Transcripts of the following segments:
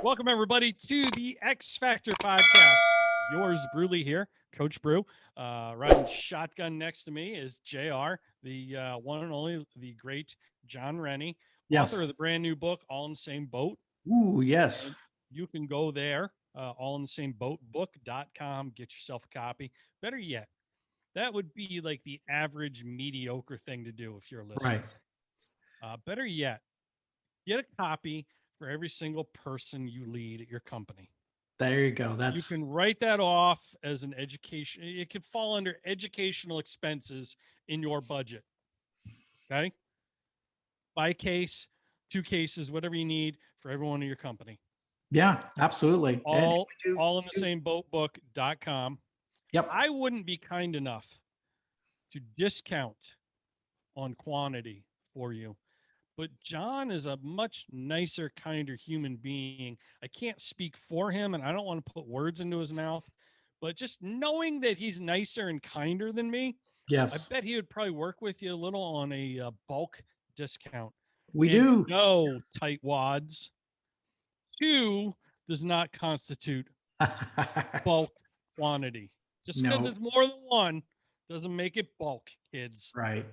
Welcome, everybody, to the X Factor podcast. Yours, Brewly here, Coach Brew. Riding shotgun next to me is JR, the one and only, the great Jon Rennie, author of the brand new book, All in the Same Boat. Ooh, yes. And you can go there, allinthesameboatbook.com, get yourself a copy. Better yet, that would be like the average mediocre thing to do if you're a listener. Right. Better yet, get a copy for every single person you lead at your company. There you go. You can write that off as an education. It could fall under educational expenses in your budget. Okay. Buy a case, 2 cases, whatever you need for everyone in your company. Yeah, absolutely. All in the same boatbook.com. Yep. I wouldn't be kind enough to discount on quantity for you. But John is a much nicer, kinder human being. I can't speak for him, and I don't want to put words into his mouth. But just knowing that he's nicer and kinder than me, yes, I bet he would probably work with you a little on a bulk discount. We do. No, tightwads. 2 does not constitute bulk quantity. Just because it's more than 1 doesn't make it bulk, kids. Right.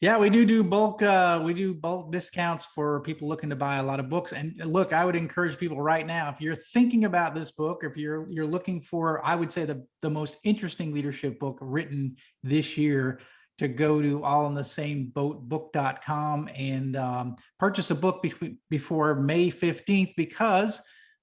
Yeah, we do bulk. We do bulk discounts for people looking to buy a lot of books. And look, I would encourage people right now, if you're thinking about this book, if you're looking for, I would say the most interesting leadership book written this year, to go to allinthesameboatbook.com and purchase a book before May 15th, because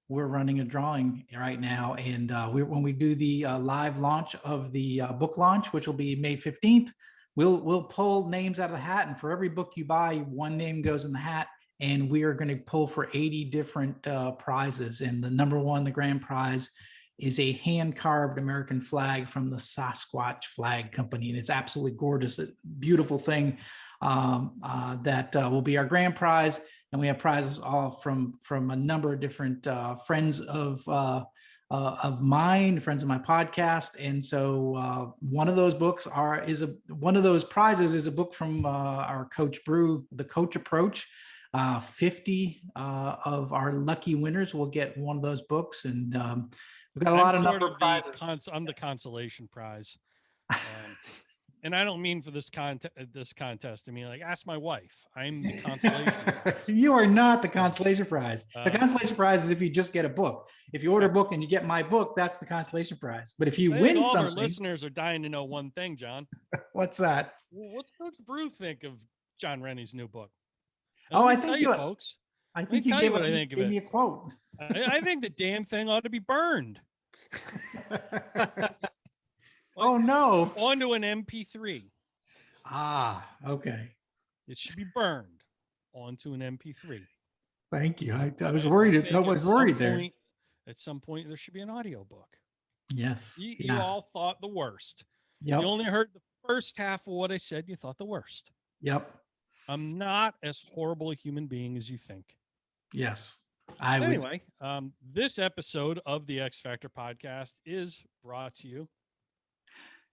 we're running a drawing right now. And when we do the live launch of the book launch, which will be May 15th, we'll pull names out of the hat, and for every book you buy, 1 name goes in the hat, and we are going to pull for 80 different prizes. And the number 1, the grand prize, is a hand-carved American flag from the Sasquatch Flag Company, and it's absolutely gorgeous, a beautiful thing that will be our grand prize. And we have prizes all from a number of different friends of mine, friends of my podcast. And so one of those books one of those prizes is a book from our Coach Brew, The Coach Approach. 50 of our lucky winners will get one of those books. And we've got a lot of number of prizes. I'm the consolation prize. And I don't mean for this contest. I mean, like, ask my wife. I'm the consolation prize. You are not the consolation prize. The consolation prize is if you just get a book. If you order a book and you get my book, that's the consolation prize. But if you win all something, our listeners are dying to know one thing, John. What's that? What's Coach Brew think of Jon Rennie's new book? I think you, folks. I think you gave me a quote. I think the damn thing ought to be burned. Oh no! Onto an MP3. Ah, okay. It should be burned onto an MP3. Thank you. I was worried. I was worried there. At some point, there should be an audiobook. Yes. You all thought the worst. Yep. You only heard the first half of what I said. You thought the worst. Yep. I'm not as horrible a human being as you think. Yes. Anyway, this episode of the X Factor podcast is brought to you.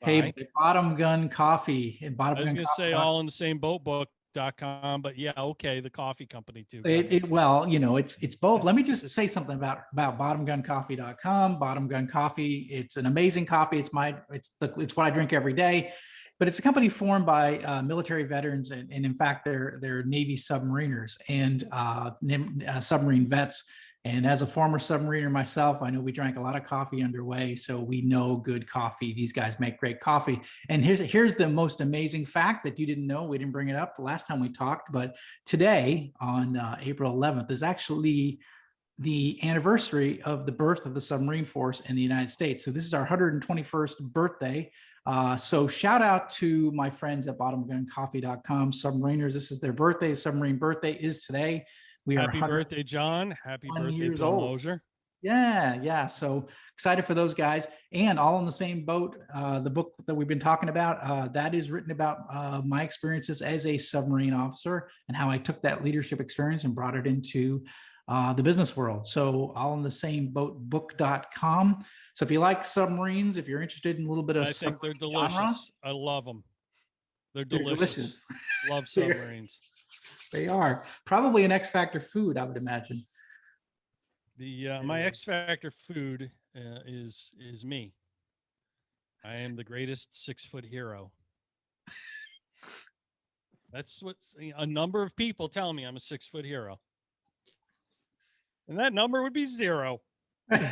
Hey, Bottomgun Coffee and Bottomgun. I was going to say all in the same boatbook.com, but yeah, okay, the coffee company too. Well, it's both. Let me just say something about bottomguncoffee.com. Bottomgun Coffee. It's an amazing coffee. It's what I drink every day. But it's a company formed by military veterans, and in fact, they're Navy submariners and submarine vets. And as a former submariner myself, I know we drank a lot of coffee underway, so we know good coffee. These guys make great coffee. And here's the most amazing fact that you didn't know. We didn't bring it up the last time we talked, but today on April 11th is actually the anniversary of the birth of the submarine force in the United States. So this is our 121st birthday. So shout out to my friends at bottomguncoffee.com, submariners. This is their birthday. Submarine birthday is today. Happy birthday, John. Happy birthday, Bill Moser. Yeah. So excited for those guys. And All in the Same Boat, the book that we've been talking about, that is written about my experiences as a submarine officer and how I took that leadership experience and brought it into the business world. So allinthesameboatbook.com. So if you like submarines, if you're interested in a little bit of, I think they're delicious. Genre, I love them. They're delicious. Love submarines. They are probably an X Factor food, I would imagine. The my X Factor food is me. I am the greatest 6-foot hero. That's what a number of people tell me. I'm a 6-foot hero, and that number would be 0. I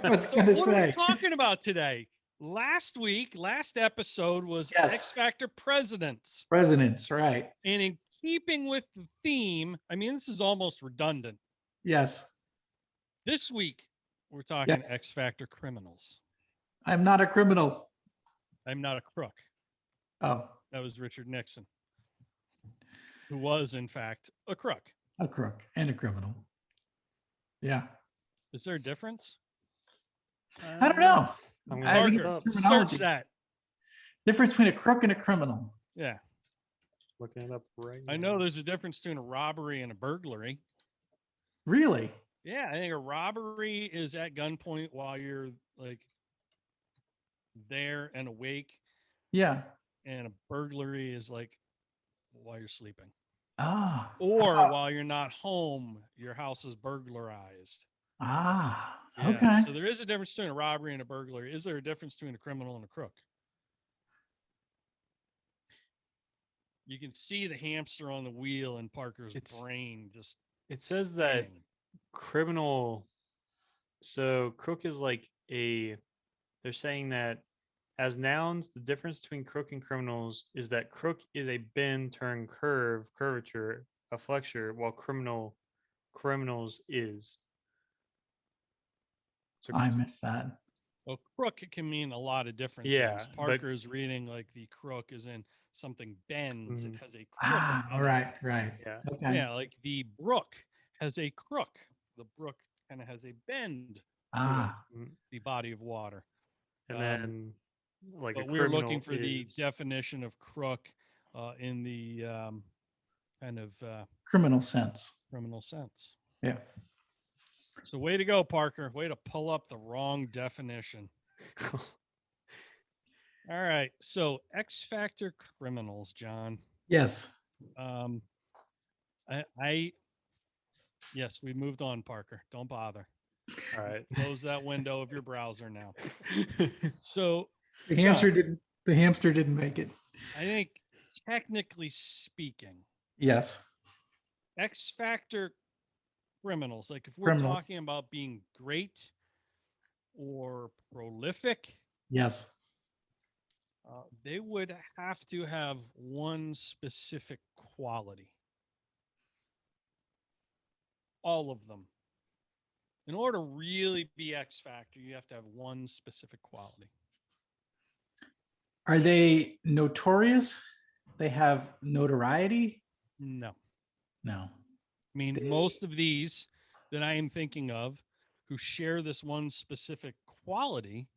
was So going to what are we say. talking about today? Last episode was Yes. X Factor presidents. Presidents, right. And in keeping with the theme, I mean, this is almost redundant. Yes. This week, we're talking Yes. X Factor criminals. I'm not a criminal. I'm not a crook. Oh, That was Richard Nixon, who was, in fact, a crook. a crook and a criminal. Yeah. Is there a difference? I don't know. I'm I think Parker, it's search terminology. that. Difference between a crook and a criminal. Yeah. looking it up right I know there's a difference between a robbery and a burglary. Really? Yeah, I think a robbery is at gunpoint while you're like there and awake, Yeah. and a burglary is like while you're sleeping. Ah. Or while you're not home, your house is burglarized. Ah. Yeah, Okay. so there is a difference between a robbery and a burglary. Is there a difference between a criminal and a crook? You can see the hamster on the wheel in Parker's brain just It says that spinning. criminal. So crook is like a. They're saying that as nouns, the difference between crook and criminals is that crook is a bend, turn, curvature, a flexure, while criminals is. So I missed that. Well, crook can mean a lot of different Yeah, things. but- Parker is reading like the crook is in something bends. It Mhm. has a crook. Ah, about all it. right, right. yeah, Okay. Yeah, like the brook has a crook. The brook kind of has a bend. Ah, The body of water. and Um, then like a But we're looking criminal for the is- definition of crook in the kind of criminal sense. criminal sense. Yeah. So way to go, Parker. Way to pull up the wrong definition. All right. So X Factor criminals, John. Yes. Yes, we moved on, Parker. Don't bother. All right. Close that window of your browser now. So The hamster didn't. The hamster didn't make it. I think technically speaking, Yes. X Factor criminals, like if we're Criminals. talking about being great or prolific, Yes. they would have to have one specific quality. All of them. In order to really be X Factor, you have to have one specific quality. Are they notorious? They have notoriety? No. No. I mean, most of these that I am thinking of who share this one specific quality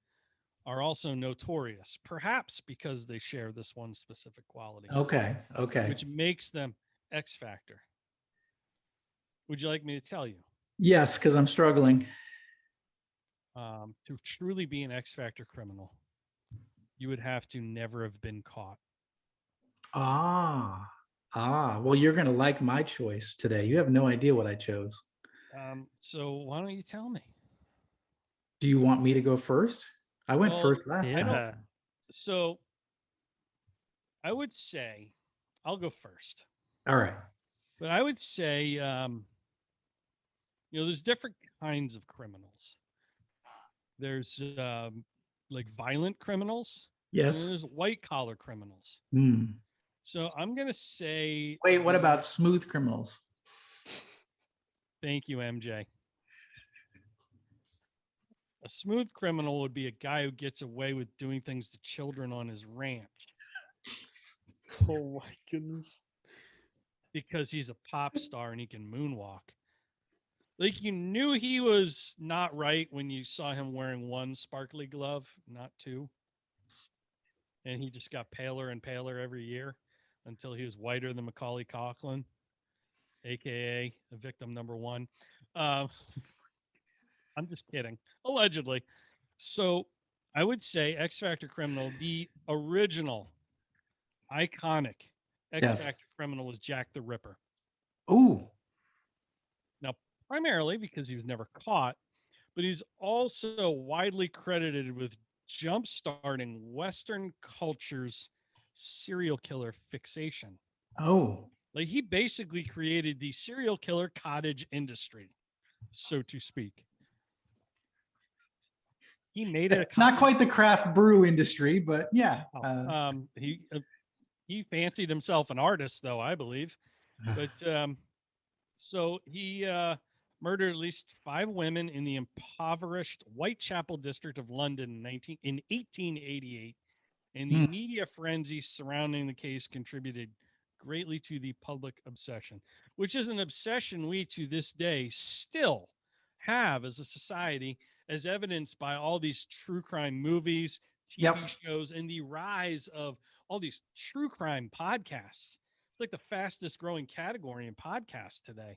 are also notorious, perhaps because they share this one specific quality, Okay. Okay. which makes them X Factor. Would you like me to tell you? Yes, because I'm struggling. To truly be an X Factor criminal, you would have to never have been caught. Well, you're going to like my choice today. You have no idea what I chose. So why don't you tell me? Do you want me to go first? I went Well, first last yeah. time. So I would say I'll go first. All right. But I would say, there's different kinds of criminals. There's like violent criminals, and Yes. there's white collar criminals. Hmm. So I'm going to say. Wait, what about smooth criminals? Thank you, MJ. A smooth criminal would be a guy who gets away with doing things to children on his ranch Oh my goodness. because he's a pop star and he can moonwalk. Like you knew he was not right when you saw him wearing one sparkly glove, not two. And he just got paler and paler every year until he was whiter than Macaulay Culkin, aka the victim number one. I'm just kidding, allegedly. So I would say X Factor criminal, the original, iconic X Yes. Factor criminal was Jack the Ripper. Ooh. primarily because he was never caught, but he's also widely credited with jump-starting Western culture's serial killer fixation. Oh, Like he basically created the serial killer cottage industry, so to speak. He made it a not quite the craft brew industry, but yeah. He fancied himself an artist, though, I believe. But so he murdered at least 5 women in the impoverished Whitechapel district of London in 1888, and the media frenzy surrounding the case contributed greatly to the public obsession, which is an obsession we to this day still have as a society, as evidenced by all these true crime movies, TV Yep. shows, and the rise of all these true crime podcasts. It's like the fastest growing category in podcasts today.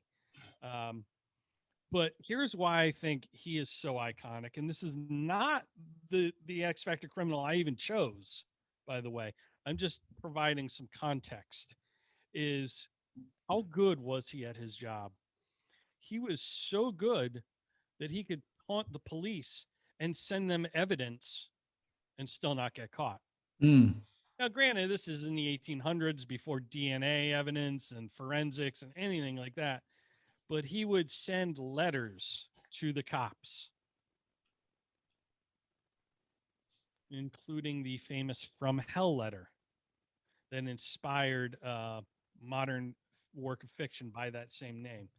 But here's why I think he is so iconic, and this is not the X Factor criminal I even chose, by the way. I'm just providing some context. Is how good was he at his job? He was so good that he could taunt the police and send them evidence and still not get caught. Mm. Now, granted, this is in the 1800s before DNA evidence and forensics and anything like that, but he would send letters to the cops, including the famous From Hell letter that inspired modern work of fiction by that same name.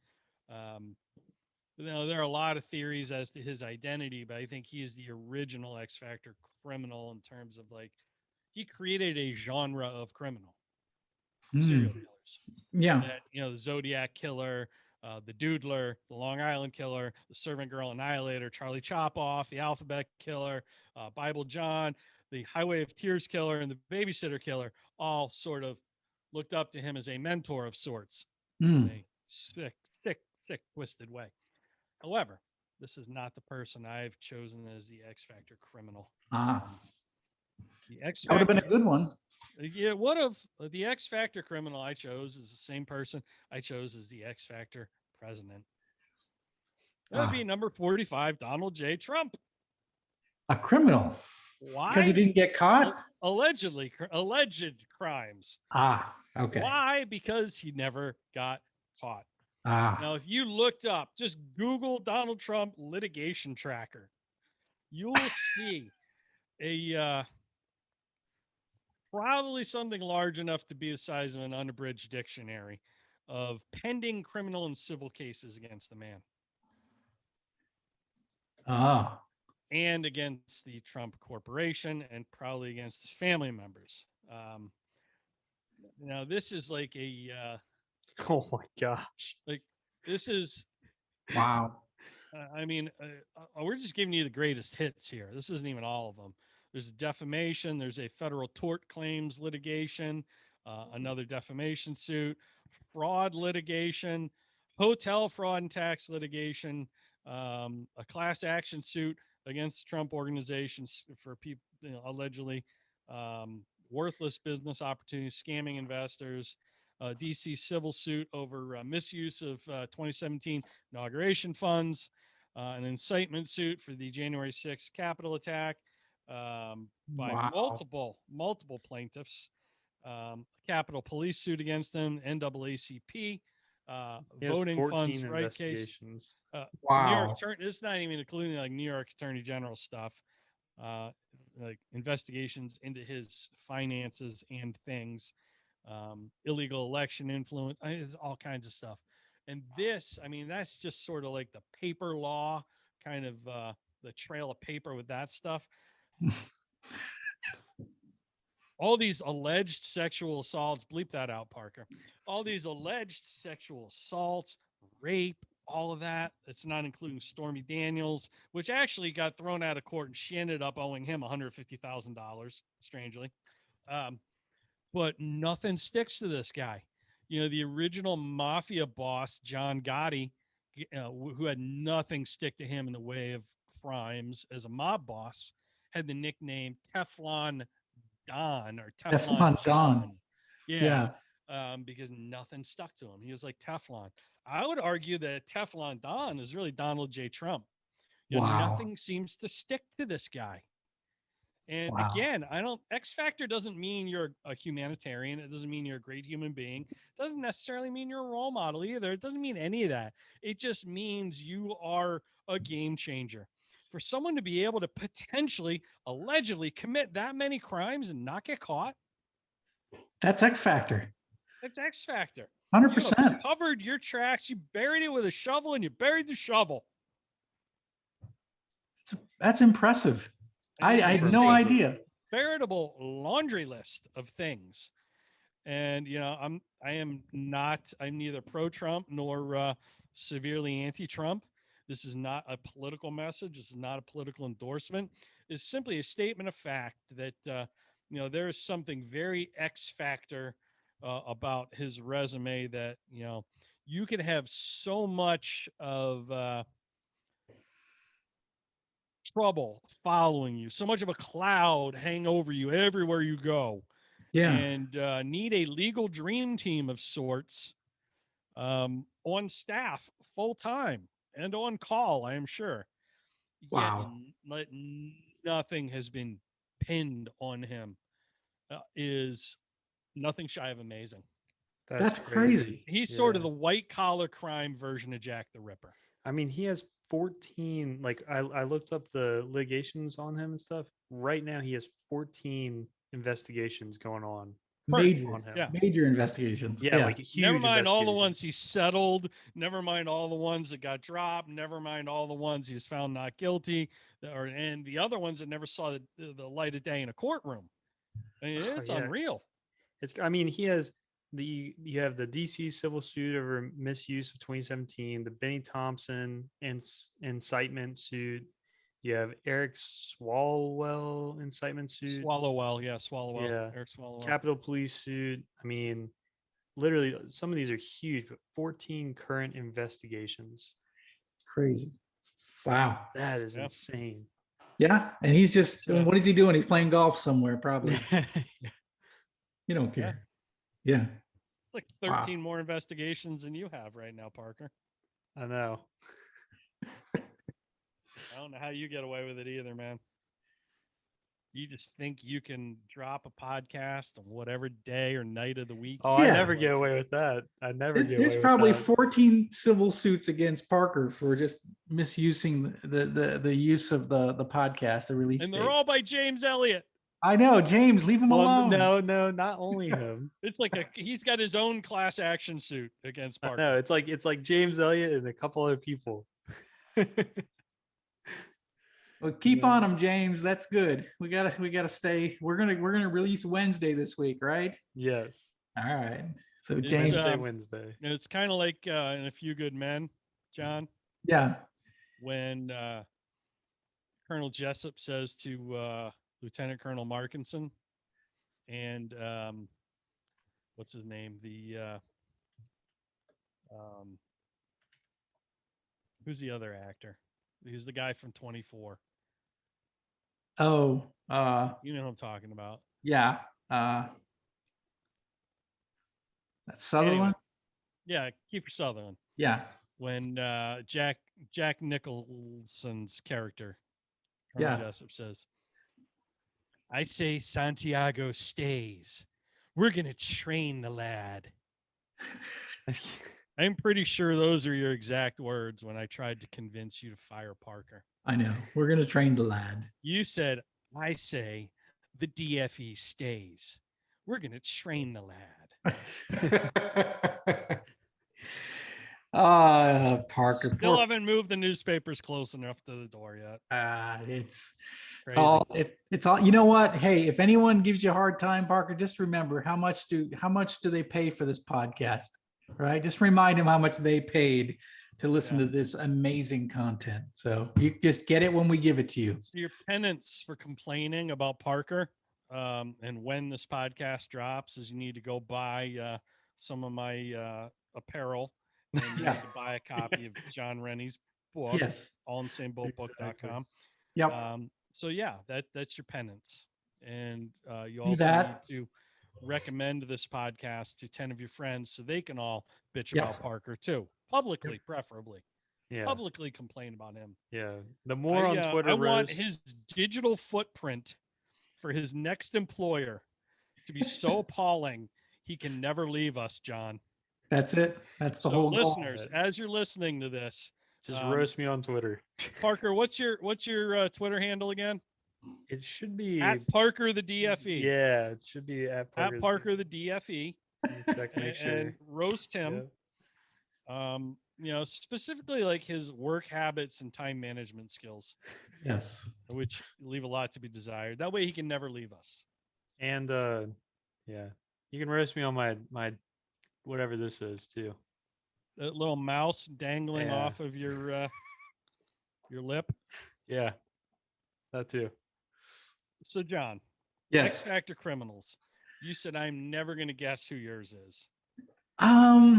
There are a lot of theories as to his identity, but I think he is the original X Factor criminal in terms of like he created a genre of criminal serial killers. Yeah. That, the Zodiac Killer, the Doodler, the Long Island Killer, the Servant Girl Annihilator, Charlie Chopoff, the Alphabet Killer, Bible John, the Highway of Tears Killer, and the Babysitter Killer all sort of looked up to him as a mentor of sorts in a sick, twisted way. However, this is not the person I've chosen as the X Factor criminal. The X That would have been Factor, a good one. yeah, what if the X Factor criminal I chose is the same person I chose as the X Factor president? That would be number 45, Donald J. Trump. A criminal. Why? Because he didn't get caught? Alleged crimes. Okay. Why? Because he never got caught. Ah. Now, if you looked up, just Google Donald Trump litigation tracker, you'll see a probably something large enough to be the size of an unabridged dictionary of pending criminal and civil cases against the man. And against the Trump Corporation, and probably against his family members. Now, this is like a oh my gosh, like this is wow. I mean, we're just giving you the greatest hits here. This isn't even all of them. There's defamation. There's a federal tort claims litigation, another defamation suit, fraud litigation, hotel fraud and tax litigation, a class action suit against Trump organizations for people allegedly worthless business opportunities, scamming investors, DC civil suit over misuse of 2017 inauguration funds, an incitement suit for the January 6th Capitol attack by multiple plaintiffs, Capitol Police suit against them, NAACP, voting funds right case. New York this is not even including like New York Attorney General stuff, like investigations into his finances and things, illegal election influence. There's all kinds of stuff. And this, I mean, that's just sort of like the paper law kind of the trail of paper with that stuff. All these alleged sexual assaults, bleep that out, Parker. All these alleged sexual assaults, rape, all of that. It's not including Stormy Daniels, which actually got thrown out of court, and she ended up owing him $150,000, strangely. But nothing sticks to this guy. The original mafia boss, John Gotti, who had nothing stick to him in the way of crimes as a mob boss, had the nickname Teflon Don or Teflon Don. Yeah. because nothing stuck to him. He was like Teflon. I would argue that Teflon Don is really Donald J. Trump. Wow. Nothing seems to stick to this guy. And Wow. again, X Factor doesn't mean you're a humanitarian. It doesn't mean you're a great human being. It doesn't necessarily mean you're a role model either. It doesn't mean any of that. It just means you are a game changer. For someone to be able to potentially, allegedly commit that many crimes and not get caught, That's X Factor. that's X Factor. 100%. You covered your tracks. You buried it with a shovel, and you buried the shovel. That's impressive. I had no idea. Veritable laundry list of things. And I'm neither pro-Trump nor severely anti-Trump. This is not a political message. It's not a political endorsement. It's simply a statement of fact that there is something very X Factor about his resume that you can have so much of trouble following you, so much of a cloud hang over you everywhere you go. Yeah. And need a legal dream team of sorts on staff full time and on call, I am sure. Wow. Yet nothing has been pinned on him. Is nothing shy of amazing. That's crazy. He's sort of the white collar crime version of Jack the Ripper. I mean, he has 14. Like I looked up the litigations on him and stuff. Right now, he has 14 investigations going on. Major, on him. Yeah. Major investigations. Yeah, like huge. Never mind all the ones he settled. Never mind all the ones that got dropped. Never mind all the ones he was found not guilty, and the other ones that never saw the light of day in a courtroom. I mean, it's unreal. I mean, he has you have the DC civil suit over misuse of 2017, the Benny Thompson incitement suit. You have Eric Swalwell incitement suit. Swallowwell. Yeah. Eric Swallowwell. Capitol Police suit. I mean, literally, some of these are huge, but 14 current investigations. Crazy. Wow. That is insane. Yeah. And he's just, what is he doing? He's playing golf somewhere, probably. You don't care. Yeah. Like 13 more investigations than you have right now, Parker. I know. I don't know how you get away with it either, man. You just think you can drop a podcast on whatever day or night of the week. Oh, yeah. I never get away with that. I never get away with that. There's probably 14 civil suits against Parker for just misusing the use of the podcast, the release and date. They're all by James Elliott. I know, James, leave him alone. No, not only him. It's like he's got his own class action suit against Parker. No, it's like James Elliott and a couple other people. Well, keep on them, James. That's good. We gotta stay. We're gonna release Wednesday this week, right? Yes. All right. So James, Wednesday. It's kind of like in A Few Good Men, John. Yeah. When Colonel Jessup says to Lieutenant Colonel Markinson and what's his name? Who's the other actor? He's the guy from 24. Oh, you know who I'm talking about. Yeah. Sutherland? Anyway, yeah, Kiefer Sutherland. Yeah. When Jack Nicholson's character, Colonel Jessup says, I say Santiago stays. We're going to train the lad. I'm pretty sure those are your exact words when I tried to convince you to fire Parker. I know. We're going to train the lad. You said, I say the DFE stays. We're going to train the lad. Parker. Still haven't moved the newspapers close enough to the door yet. It's all, you know what? Hey, if anyone gives you a hard time, Parker, just remember how much do they pay for this podcast? Right? Just remind them how much they paid to listen to this amazing content. So you just get it when we give it to you. So your penance for complaining about Parker and when this podcast drops is you need to go buy some of my apparel and you need to buy a copy of Jon Rennie's book, all in the same book.com. Yep. So yeah, that's your penance. And you also need to recommend this podcast to 10 of your friends so they can all bitch Yeah. about Parker too, publicly, preferably. Yeah. Publicly complain about him. Yeah. The more on Twitter, I want Rose, his digital footprint for his next employer to be so appalling he can never leave us, John. That's it. That's the So whole goal. listeners, as you're listening to this, just roast me on Twitter. Parker, what's your Twitter handle again? It should be At Parker the DFE. Yeah, it should be at Parker. At Parker the DFE. Check, make sure. And roast him. Yeah. You know, specifically like his work habits and time management skills. Yes. Which leave a lot to be desired. That way he can never leave us. And yeah. You can roast me on my whatever this is too. That little mouse dangling Yeah. off of your lip. Yeah. That too. So John, X Yes. Factor Criminals. You said I'm never going to guess who yours is.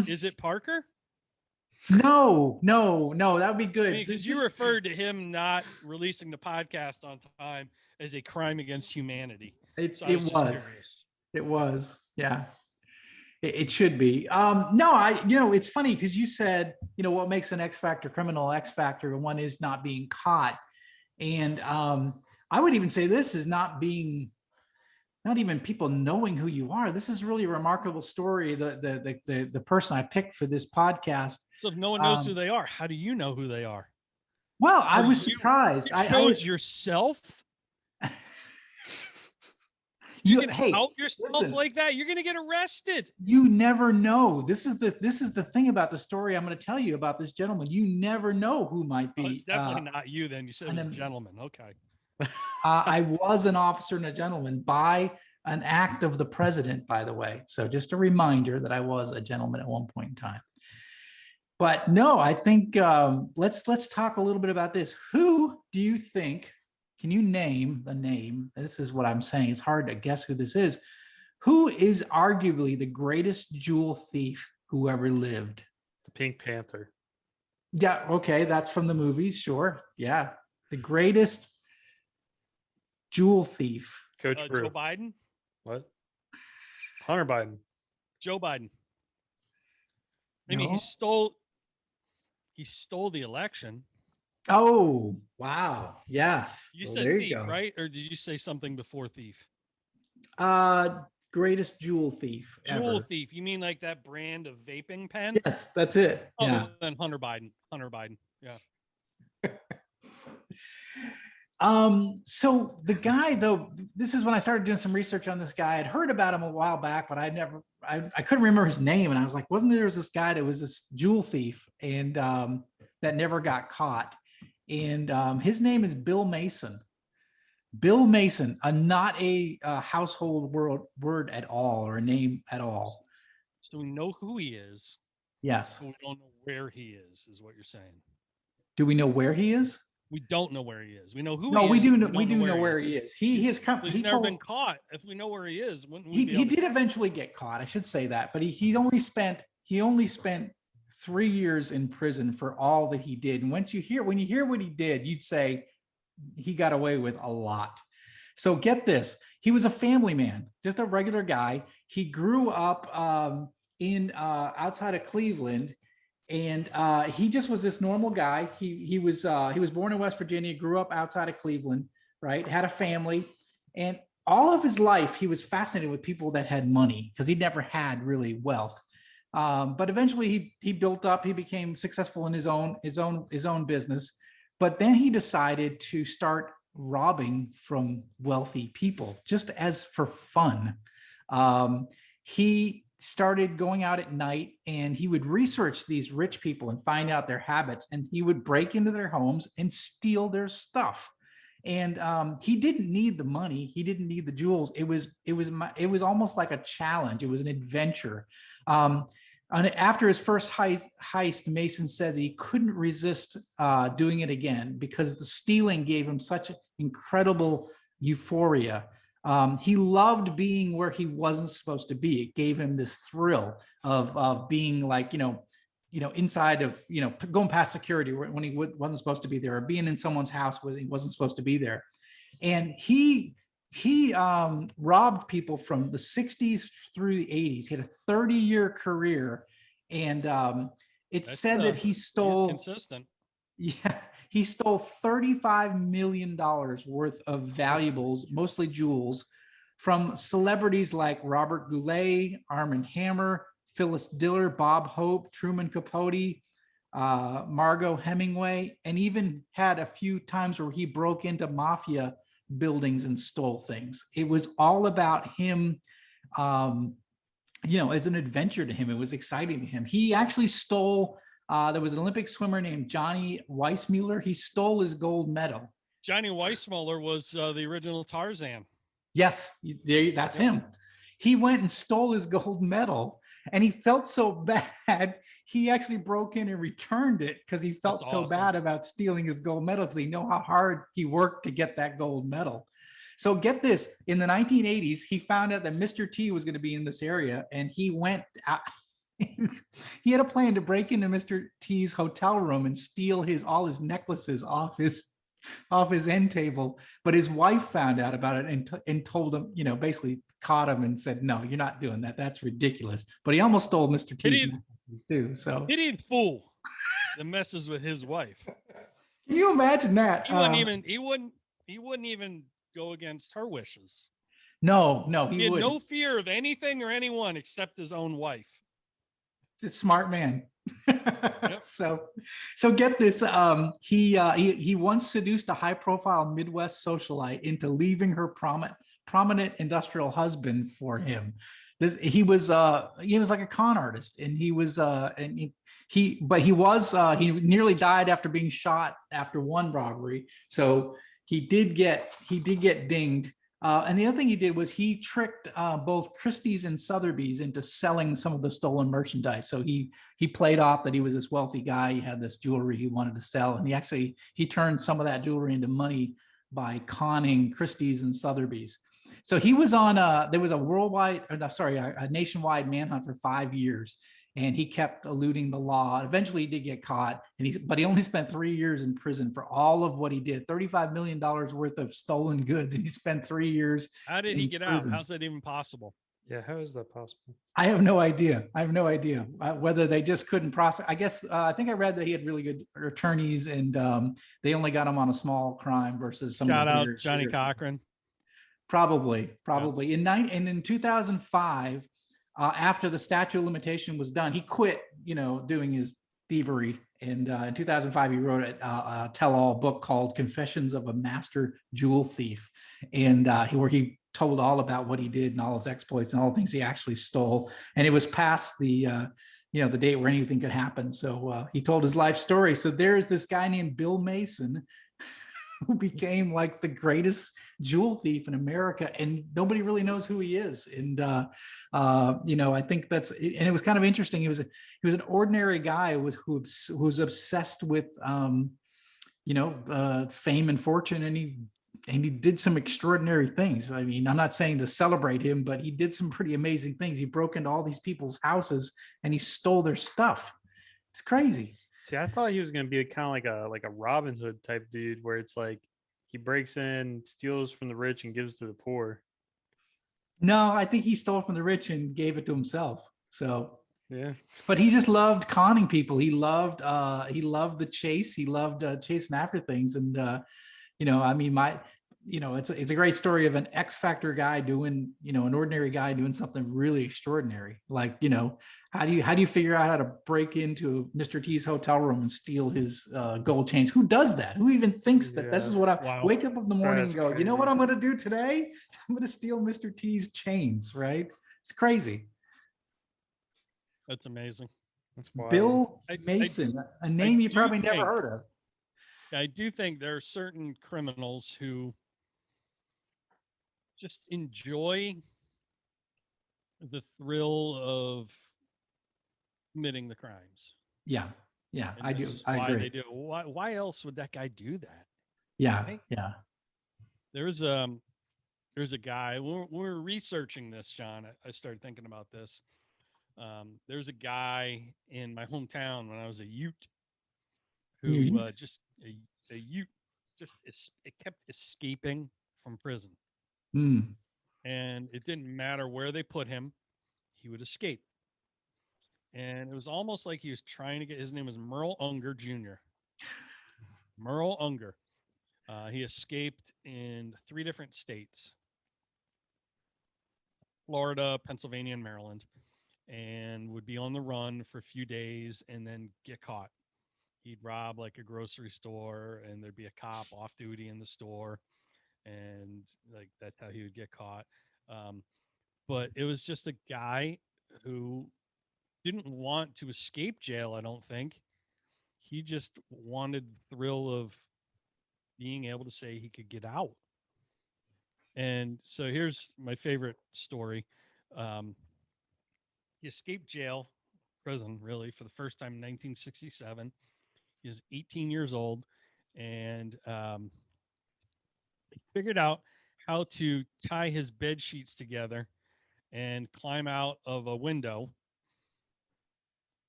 Is it Parker? No, that would be good. Because you referred to him not releasing the podcast on time as a crime against humanity. It, So I it just was. curious. It was. Yeah. It should be. No, it's funny because you said, what makes an X Factor criminal X Factor, and one is not being caught. And I would even say this is not even people knowing who you are. This is really a remarkable story. The person I picked for this podcast. So if no one knows who they are, how do you know who they are? Well, I was surprised. You showed yourself. You can out yourself listen, like that. You're going to get arrested. You never know. This is the thing about the story I'm going to tell you about this gentleman. You never know who might be. It's definitely not you. Then you said it was a gentleman. Okay. I was an officer and a gentleman by an act of the president, by the way. So just a reminder that I was a gentleman at one point in time. But no, I think let's talk a little bit about this. Who do you think? Can you name the name? This is what I'm saying. It's hard to guess who this is. Who is arguably the greatest jewel thief who ever lived? The Pink Panther. Yeah. Okay. That's from the movies. Sure. Yeah. The greatest jewel thief. Coach Brew. Joe Biden. What? Hunter Biden. Joe Biden. I mean, No. he stole the election. Oh, wow. Yes. You Well, said there thief, you go. right? Or did you say something before thief? Greatest jewel thief Jewel ever. thief. You mean like that brand of vaping pen? Yes, that's it. Oh, Yeah. then Hunter Biden. Hunter Biden. Yeah. So the guy, though, this is when I started doing some research on this guy. I'd heard about him a while back, but I couldn't remember his name. And I was like, wasn't there this guy that was this jewel thief and that never got caught? And his name is Bill Mason. Bill Mason, not a household word at all, or a name at all. So we know who he is, Yes. but we don't know where he is what you're saying. Do we know where he is? We don't know where he is. We know who No, he we is. do but know. don't We do know where he is. He has come. He's He never told. been caught. If we know where he is, wouldn't we He be able to- did eventually get caught. I should say that, but he only spent 3 years in prison for all that he did. And when you hear what he did, you'd say he got away with a lot. So get this: he was a family man, just a regular guy. He grew up in outside of Cleveland, and he just was this normal guy. He was born in West Virginia, grew up outside of Cleveland, right? Had a family, and all of his life he was fascinated with people that had money because he never had really wealth. But eventually he built up. He became successful in his own business. But then he decided to start robbing from wealthy people just as for fun. He started going out at night and he would research these rich people and find out their habits, and he would break into their homes and steal their stuff. And he didn't need the money. He didn't need the jewels. It was almost like a challenge. It was an adventure. And after his first heist, Mason said that he couldn't resist doing it again because the stealing gave him such incredible euphoria. He loved being where he wasn't supposed to be. It gave him this thrill of being like, inside of, going past security when he wasn't supposed to be there, or being in someone's house when he wasn't supposed to be there. And he He robbed people from the 60s through the 80s. He had a 30-year career, and it's That's, said that he he is stole, consistent. yeah, he stole $35 million worth of valuables, mostly jewels, from celebrities like Robert Goulet, Armand Hammer, Phyllis Diller, Bob Hope, Truman Capote, Margot Hemingway, and even had a few times where he broke into mafia buildings and stole things. It was all about him, as an adventure to him. It was exciting to him. He actually stole, there was an Olympic swimmer named Johnny Weissmuller. He stole his gold medal. Johnny Weissmuller was the original Tarzan. Yes, that's him. He went and stole his gold medal, and he felt so bad. He actually broke in and returned it because he felt so bad about stealing his gold medal, because he knew how hard he worked to get that gold medal. So get this, in the 1980s, he found out that Mr. T was going to be in this area, and he went out. He had a plan to break into Mr. T's hotel room and steal all his necklaces off his end table, but his wife found out about it and told him, basically caught him and said, "No, you're not doing that. That's ridiculous." But he almost stole Mr. T's necklaces too. So idiot fool that messes with his wife. Can you imagine that? He wouldn't even go against her wishes. No, he had no fear of anything or anyone except his own wife. It's a smart man. Yep. So get this. He once seduced a high-profile Midwest socialite into leaving her prominent industrial husband for him. He was like a con artist, and he nearly died after being shot after one robbery. So he did get dinged. And the other thing he did was he tricked both Christie's and Sotheby's into selling some of the stolen merchandise. So he played off that he was this wealthy guy. He had this jewelry he wanted to sell, and he turned some of that jewelry into money by conning Christie's and Sotheby's. So he was on there was a nationwide manhunt for 5 years, and he kept eluding the law. Eventually, he did get caught, but he only spent 3 years in prison for all of what he did. $35 million worth of stolen goods, and he spent 3 years. How did he get out? How's that even possible? Yeah, how is that possible? I have no idea. Whether they just couldn't process. I guess I think I read that he had really good attorneys, and they only got him on a small crime versus some. Shout out Johnny Cochran. Probably. Yeah. In 2005. After the statute of limitation was done, he quit, doing his thievery. And in 2005, he wrote a tell-all book called "Confessions of a Master Jewel Thief," and where he told all about what he did and all his exploits and all the things he actually stole. And it was past the date where anything could happen. So he told his life story. So there's this guy named Bill Mason, who became like the greatest jewel thief in America, and nobody really knows who he is. And I think and it was kind of interesting. He was an ordinary guy who was obsessed with fame and fortune, and he did some extraordinary things. I mean, I'm not saying to celebrate him, but he did some pretty amazing things. He broke into all these people's houses and he stole their stuff. It's crazy. See, I thought he was gonna be kind of like a Robin Hood type dude, where it's like he breaks in, steals from the rich, and gives to the poor. No, I think he stole from the rich and gave it to himself. So yeah, but he just loved conning people. He loved the chase. He loved chasing after things. And it's a great story of an X Factor guy doing, an ordinary guy doing something really extraordinary. Like, how do you figure out how to break into Mr. T's hotel room and steal his gold chains? Who does that? Who even thinks that this is what wake up in the morning and go, crazy. You know what I'm going to do today? I'm going to steal Mr. T's chains, right? It's crazy. That's amazing. That's wild. Bill Mason, a name you probably never heard of. I do think there are certain criminals who just enjoy the thrill of committing the crimes. Yeah, and I do. I agree. They do. Why else would that guy do that? Yeah, right? Yeah. There's a guy. When we were researching this, John, I started thinking about this. There's a guy in my hometown when I was a Ute who it kept escaping from prison. Mm. and it didn't matter where they put him, he would escape. And it was almost like he was trying to get, his name was Merle Unger Jr. Merle Unger. He escaped in 3 different states: Florida, Pennsylvania, and Maryland, and would be on the run for a few days and then get caught. He'd rob like a grocery store, and there'd be a cop off duty in the store, and like that's how he would get caught. Um, but it was just a guy who didn't want to escape jail, I don't think. He just wanted the thrill of being able to say he could get out. And so here's my favorite story. Um, he escaped jail, prison, really, for the first time in 1967. He was 18 years old, and he figured out how to tie his bed sheets together and climb out of a window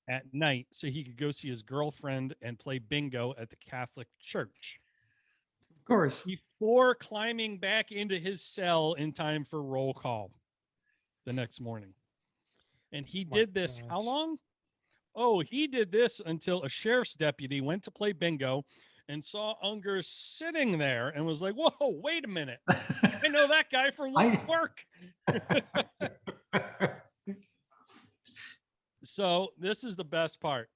at night so he could go see his girlfriend and play bingo at the Catholic church Of course. before climbing back into his cell in time for roll call the next morning. And he My did this how gosh. long? Oh, he did this until a sheriff's deputy went to play bingo and saw Unger sitting there and was like, whoa, wait a minute. I know that guy from I- work. So this is the best part.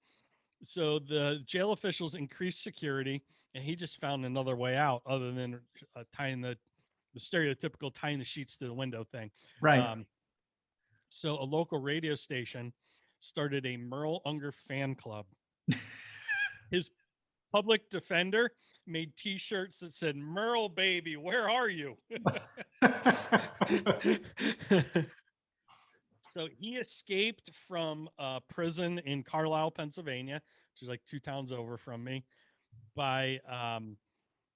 So the jail officials increased security, and he just found another way out other than tying the stereotypical tying the sheets to the window thing. Right. So a local radio station started a Merle Unger fan club. His public defender made T-shirts that said "Merle, baby, where are you?" So he escaped from prison in Carlisle, Pennsylvania, which is like 2 towns over from me, by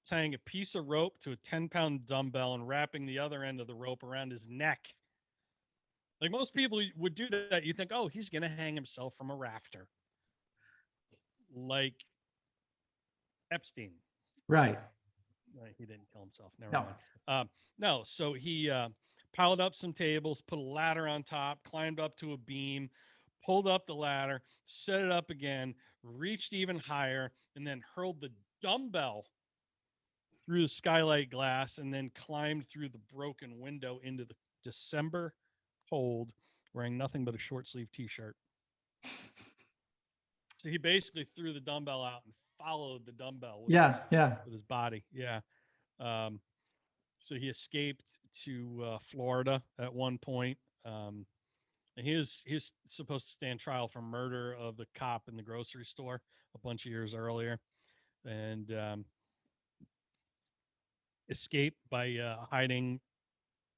tying a piece of rope to a 10-pound dumbbell and wrapping the other end of the rope around his neck. Like most people would do that, you think, oh, he's going to hang himself from a rafter, like Epstein. Right. He didn't kill himself. Never No. mind. No, so he piled up some tables, put a ladder on top, climbed up to a beam, pulled up the ladder, set it up again, reached even higher, and then hurled the dumbbell through the skylight glass, and then climbed through the broken window into the December cold, wearing nothing but a short sleeve T-shirt. So he basically threw the dumbbell out and followed the dumbbell with, with his body. Yeah. So he escaped to Florida at one point. And he was supposed to stand trial for murder of the cop in the grocery store a bunch of years earlier, and escaped by hiding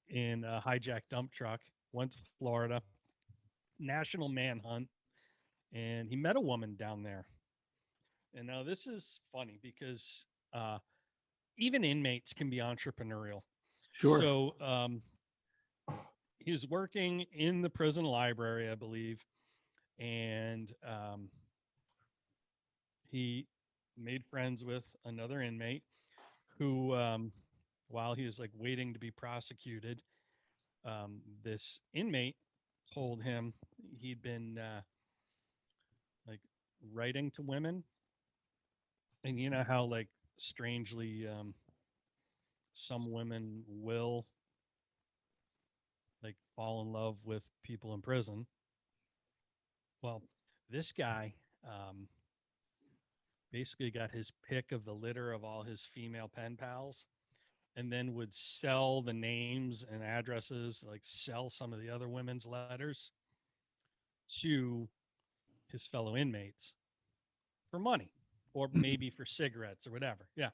in a hijacked dump truck. Went to Florida, national manhunt, and he met a woman down there. And now this is funny because even inmates can be entrepreneurial. Sure. So he was working in the prison library, I believe, and he made friends with another inmate who, while he was like waiting to be prosecuted, this inmate told him he'd been like writing to women, and you know how like strangely some women will like fall in love with people in prison. Well, this guy basically got his pick of the litter of all his female pen pals, and then would sell the names and addresses, like sell some of the other women's letters to his fellow inmates for money or maybe for cigarettes or whatever. Yeah.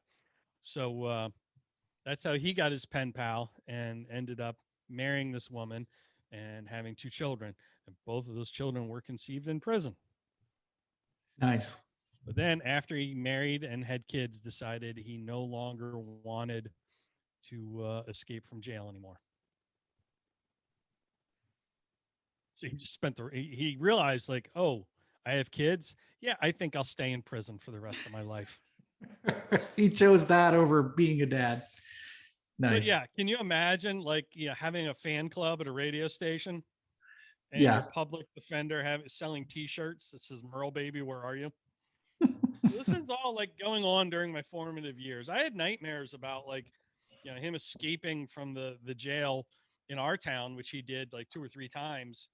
So that's how he got his pen pal and ended up marrying this woman and having 2 children. And both of those children were conceived in prison. Nice. But then after he married and had kids, decided he no longer wanted to escape from jail anymore. So he just spent he realized like, oh, I have kids. Yeah, I think I'll stay in prison for the rest of my life. He chose that over being a dad. But Nice. yeah, can you imagine like having a fan club at a radio station and Yeah. your public defender selling T-shirts that says "Merle baby, where are you?" This is all like going on during my formative years. I had nightmares about like, him escaping from the jail in our town, which he did like 2 or 3 times,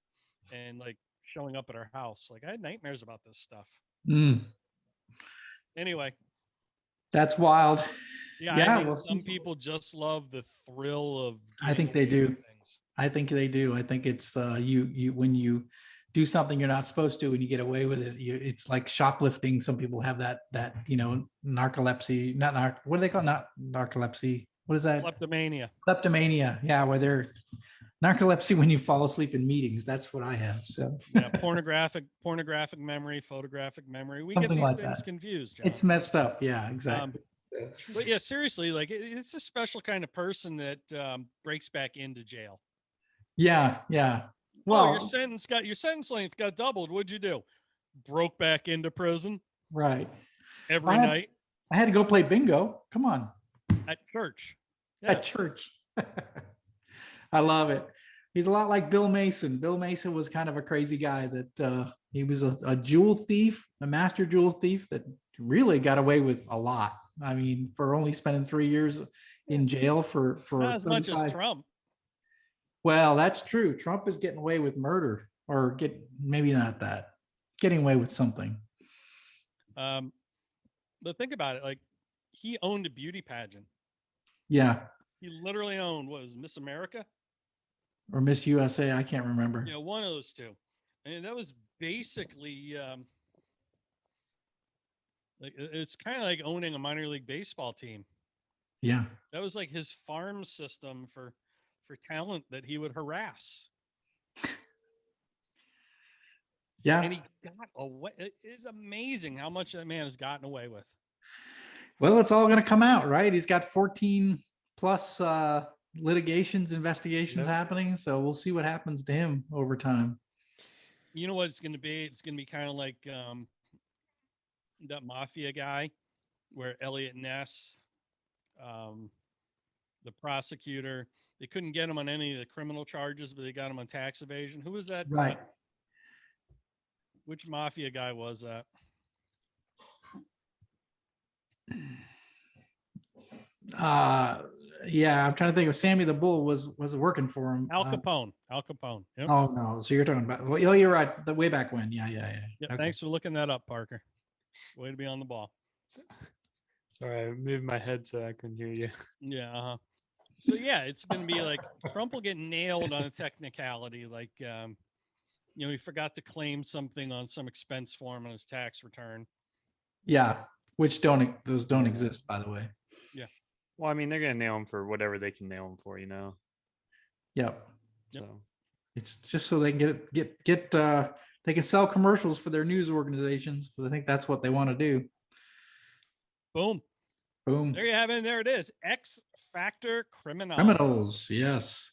and like showing up at our house. Like I had nightmares about this stuff. Mm, Anyway, that's wild. yeah, I Yeah. think Well, some people just love the thrill of I getting think they away do. with things. I think they do. I think it's you when you do something you're not supposed to and you get away with it. It's like shoplifting. Some people have that narcolepsy. What do they call it? Not narcolepsy. What is that? Kleptomania. Kleptomania. Yeah, where they're narcolepsy when you fall asleep in meetings. That's what I have. So Yeah, pornographic memory, photographic memory. We get something these like things that. confused, John. It's messed up. Yeah, exactly. But yeah, seriously, like it's a special kind of person that breaks back into jail. Yeah, yeah. Oh, your Well, sentence length got doubled. What'd you do? Broke back into prison right. every night I had to go play bingo. Come on. at church. Yeah. At church. I love it. He's a lot like Bill Mason. Bill Mason was kind of a crazy guy that he was a jewel thief, a master jewel thief that really got away with a lot. I mean, for only spending 3 years in jail for Not as much as 35. Trump. Well, that's true. Trump is getting away with murder, or maybe not that, getting away with something. But think about it. Like he owned a beauty pageant. Yeah. He literally owned what was Miss America? Or Miss USA. I can't remember. One of those two. And that was basically like it's kind of like owning a minor league baseball team. Yeah. That was like his farm system for talent that he would harass. Yeah. And he got away. It is amazing how much that man has gotten away with. Well, it's all going to come out, right? He's got 14 plus litigations, investigations happening. So we'll see what happens to him over time. You know what it's going to be? It's going to be kind of like that mafia guy where Elliot Ness, the prosecutor, they couldn't get him on any of the criminal charges, but they got him on tax evasion. Who was that? Right. Which mafia guy was that? Yeah, I'm trying to think of Sammy the Bull was working for him. Al Capone. Al Capone. Yep. Oh no, so you're talking about? Well, you're right. The way back when. Yeah. Yep, Okay. Thanks for looking that up, Parker. Way to be on the ball. Sorry, I moved my head so I couldn't hear you. Yeah. Uh-huh. So yeah, it's going to be like Trump will get nailed on a technicality, like he forgot to claim something on some expense form on his tax return. Yeah, which those don't exist, by the way. Yeah. Well, I mean, they're gonna nail him for whatever they can nail him for, Yep. So It's just so they can get they can sell commercials for their news organizations, because I think that's what they want to do. Boom. Boom. There you have it. There it is. X Factor Criminal. Criminals. Yes.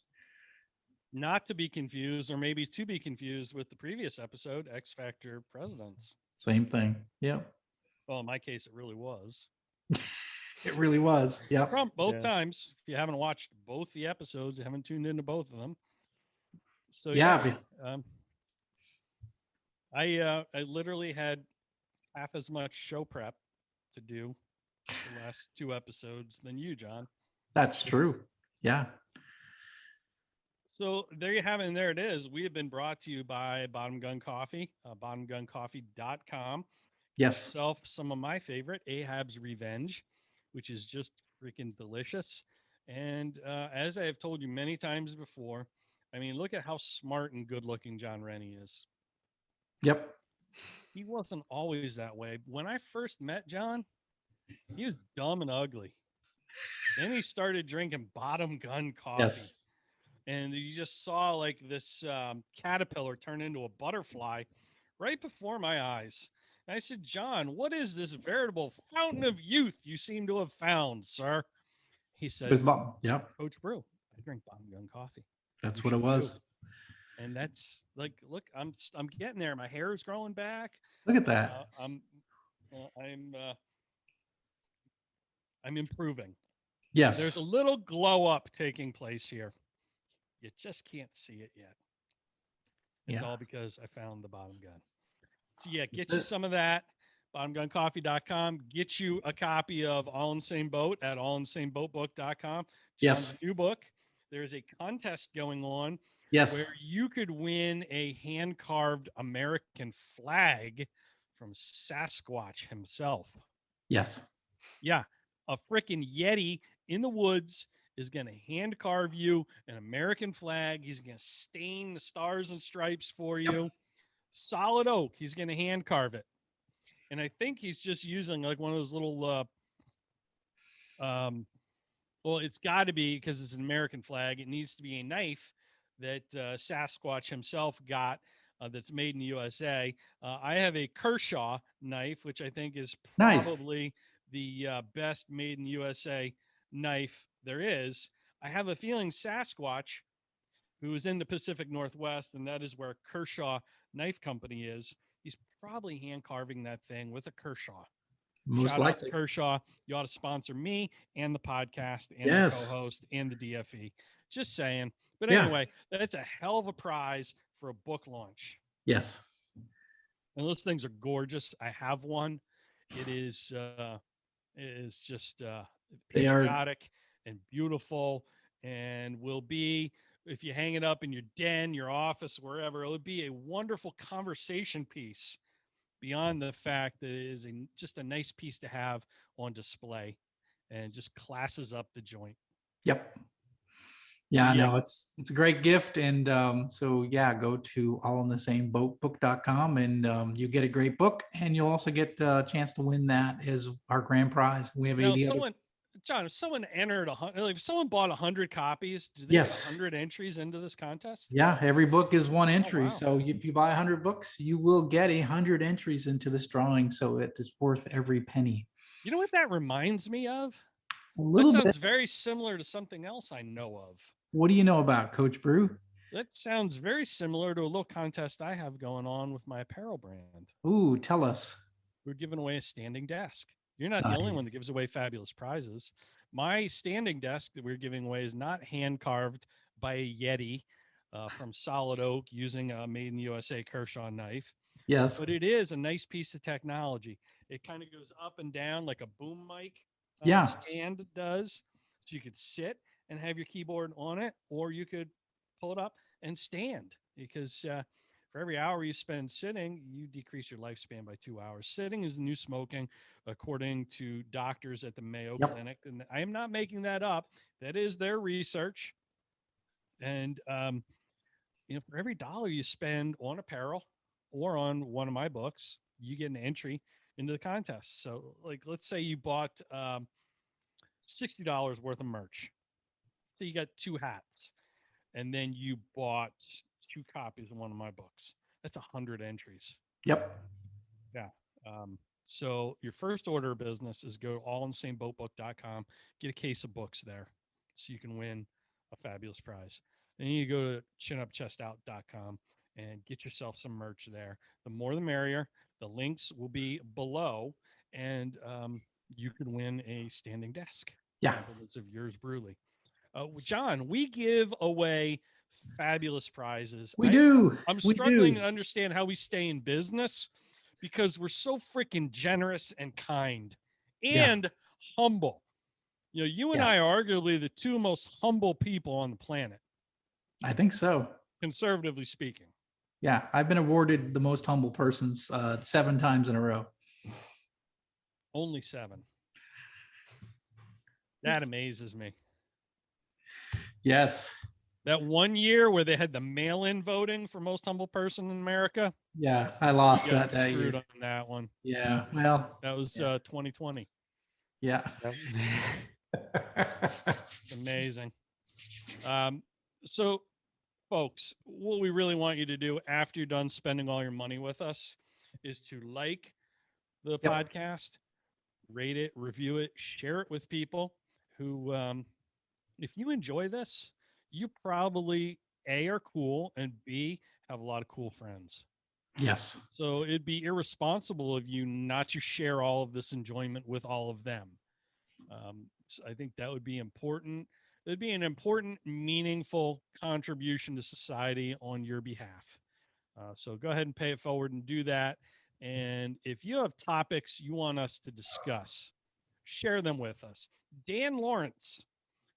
Not to be confused, or maybe to be confused with the previous episode, X Factor Presidents. Same thing. Yep. Well, in my case, it really was. It really was. Yeah. Trump both times. If you haven't watched both the episodes, you haven't tuned into both of them. So Yeah. I literally had half as much show prep to do the last 2 episodes than you, John. That's true. Yeah. So there you have it, and there it is. We have been brought to you by Bottomgun Coffee, bottomguncoffee.com. Yes. Myself, some of my favorite, Ahab's Revenge, which is just freaking delicious. And as I have told you many times before, I mean, look at how smart and good looking Jon Rennie is. Yep. He wasn't always that way. When I first met John, he was dumb and ugly. Then he started drinking Bottomgun Coffee. Yes. And you just saw like this caterpillar turn into a butterfly right before my eyes. And I said, John, what is this veritable fountain of youth you seem to have found, sir? He said, Yep. Coach Brew, I drink Bottomgun Coffee. That's what it was. And that's like, look, I'm getting there. My hair is growing back. Look at that. I'm improving. Yes. There's a little glow up taking place here. You just can't see it yet. It's Yeah. all because I found the bottom gun. So yeah, get you some of that. Bottomguncoffee.com. Get you a copy of All in the Same Boat at allinthesameboatbook.com. John's Yes. new book. There's a contest going on Yes. where you could win a hand carved American flag from Sasquatch himself. Yes. Yeah, a freaking Yeti in the woods is going to hand carve you an American flag. He's going to stain the stars and stripes for you. Solid oak. He's going to hand carve it. And I think he's just using like one of those little, well, it's got to be because it's an American flag. It needs to be a knife that Sasquatch himself got that's made in the USA. I have a Kershaw knife, which I think is Nice. probably the best made in the USA knife there is. I have a feeling Sasquatch, who is in the Pacific Northwest, and that is where Kershaw Knife Company is, he's probably hand carving that thing with a Kershaw. Most Shout out likely. to Kershaw. You ought to sponsor me and the podcast and Yes. the co-host and the DFE. Just saying. But Yeah. anyway, that's a hell of a prize for a book launch. Yes. And those things are gorgeous. I have one. It is just They are. patriotic and beautiful, and will be, if you hang it up in your den, your office, wherever, it would be a wonderful conversation piece. Beyond the fact that it is just a nice piece to have on display, and just classes up the joint. Yep. So, Yeah, yeah. no, it's a great gift. And so yeah, go to allinthesameboatbook.com and you get a great book, and you'll also get a chance to win that as our grand prize. We have Now, 80 other. John, if someone entered if someone bought 100 copies, do they Yes. get 100 entries into this contest? Yeah, every book is one entry. wow. So if you buy 100 books, you will get 100 entries into this drawing. So it is worth every penny. You know what that reminds me of? A That little sounds bit. very similar to something else I know of. What do you know about Coach Brew? That sounds very similar to a little contest I have going on with my apparel brand. Ooh, tell us. We're giving away a standing desk. You're not the only one that Nice. gives away fabulous prizes. My standing desk that we're giving away is not hand carved by a Yeti from solid oak using a made in the USA Kershaw knife, Yes. but it is a nice piece of technology. It kind of goes up and down like a boom mic Yeah. stand does. So you could sit and have your keyboard on it, or you could pull it up and stand, because for every hour you spend sitting, you decrease your lifespan by 2 hours. Sitting is the new smoking, according to doctors at the Mayo Yep. Clinic. And I am not making that up. That is their research. And, for every dollar you spend on apparel or on one of my books, you get an entry into the contest. So, like, let's say you bought $60 worth of merch. So you got 2 hats, and then you bought 2 copies of one of my books. That's 100 entries. Yep. Yeah. So your first order of business is go to allinthesameboatbook.com, get a case of books there so you can win a fabulous prize. Then you go to chinupchestout.com and get yourself some merch there. The more the merrier. The links will be below, and you can win a standing desk. Yeah. Compliments of yours truly. John, we give away fabulous prizes. We do. I'm We struggling do. to understand how we stay in business, because we're so freaking generous and kind Yeah. and humble. You and Yes. I are arguably the 2 most humble people on the planet, I think so. conservatively speaking. Yeah, I've been awarded the most humble persons 7 times in a row. Only 7. That amazes me. Yes. That one year where they had the mail-in voting for most humble person in America, Yeah, I lost we got that screwed year. on that one. Yeah. Well, That was 2020. yeah. Amazing. So, folks, what we really want you to do after you're done spending all your money with us is to like the Yep. podcast, rate it, review it, share it with people who, if you enjoy this, you probably A, are cool, and B, have a lot of cool friends. Yes. So it'd be irresponsible of you not to share all of this enjoyment with all of them. notes. I think that would be important. It'd be an important, meaningful contribution to society on your behalf. So go ahead and pay it forward and do that. And if you have topics you want us to discuss, share them with us. Dan Lawrence,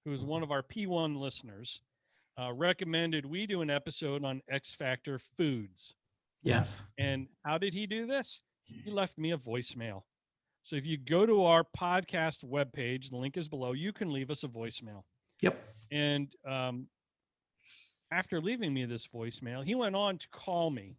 who is one of our P1 listeners, recommended we do an episode on X Factor foods. Yes. And how did he do this? He left me a voicemail. So if you go to our podcast webpage, the link is below, you can leave us a voicemail. Yep. And after leaving me this voicemail, he went on to call me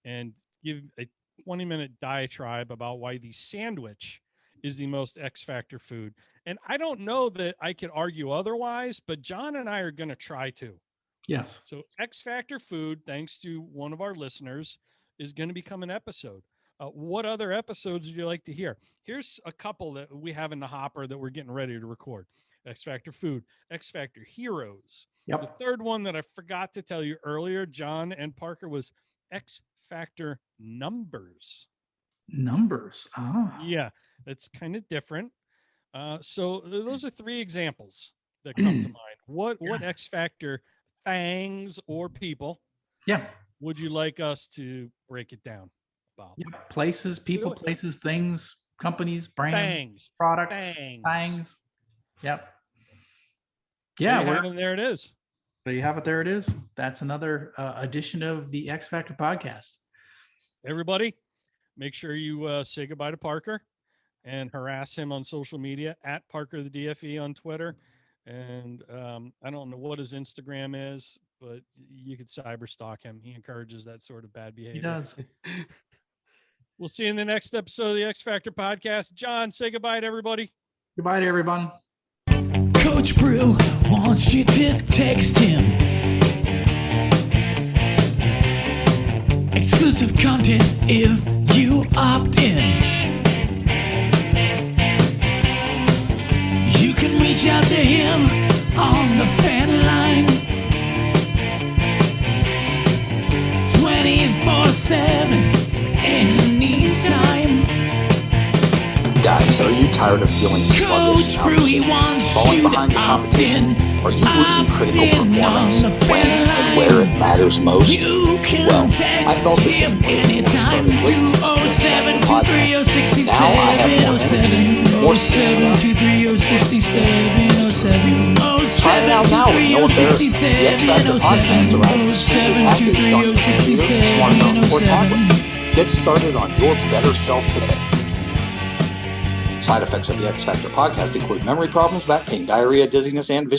and give a 20-minute diatribe about why the sandwich is the most X Factor food. And I don't know that I could argue otherwise, but John and I are going to try to. Yes. So X Factor food, thanks to one of our listeners, is going to become an episode. What other episodes would you like to hear? Here's a couple that we have in the hopper that we're getting ready to record. X Factor food, X Factor heroes. Yep. The third one that I forgot to tell you earlier, John and Parker, was X Factor numbers. Numbers. Ah. Yeah, that's kind of different. So those are three examples that come to mind. What X Factor things or people would you like us to break it down about? Yeah. Places, people, places, things, companies, brands, products, things. Yep. Yeah, there it is. There you have it. There it is. That's another edition of the X Factor podcast. Everybody, make sure you say goodbye to Parker and harass him on social media at Parker the DFE on Twitter. And I don't know what his Instagram is, but you could cyber stalk him. He encourages that sort of bad behavior. He does. We'll see you in the next episode of the X Factor podcast. John, say goodbye to everybody. Goodbye to everyone. Coach Brew wants you to text him. Exclusive content if you opt in. You can reach out to him on the fan line 24/7 anytime. Guys, are you tired of feeling sluggish and falling behind the competition? Are you losing critical performance when and where it matters most? Well, I felt the same way when I started listening to the podcast. Now I have more energy, more stamina, try it out now with no embarrassment. The X Factor podcast arrives packaged on your computer, smartphone, or tablet. Get started on your better self today. Side effects of the X Factor podcast include memory problems, back pain, diarrhea, dizziness, and vision